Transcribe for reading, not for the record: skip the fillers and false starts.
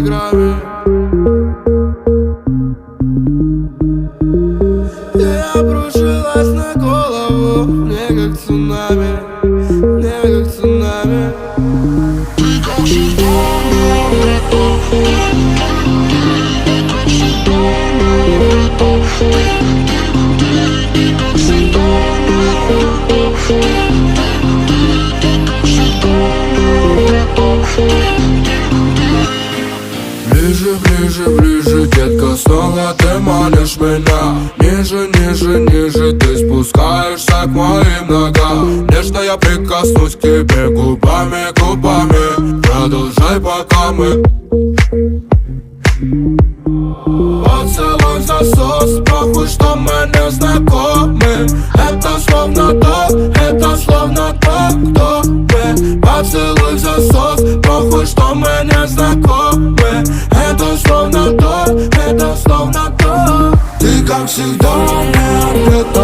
телеграме. Я обрушилась на голову, мне как цунами, мне как цунами. Ты как всегда на летах, ты как всегда на летах, ты как всегда на летах, ты как всегда на летах. Ближе, ближе, ближе, детка, снова ты манишь меня. Ниже, ниже, ниже, ты спускаешься к моим ногам. Нежно я прикоснусь к тебе губами, губами. Продолжай, пока мы. Поцелуй засос, похуй, что мы не знакомы. Это словно то, кто мы. Поцелуй засос, похуй, что мы не знакомы. Это словно то. Ты как всегда не ответ.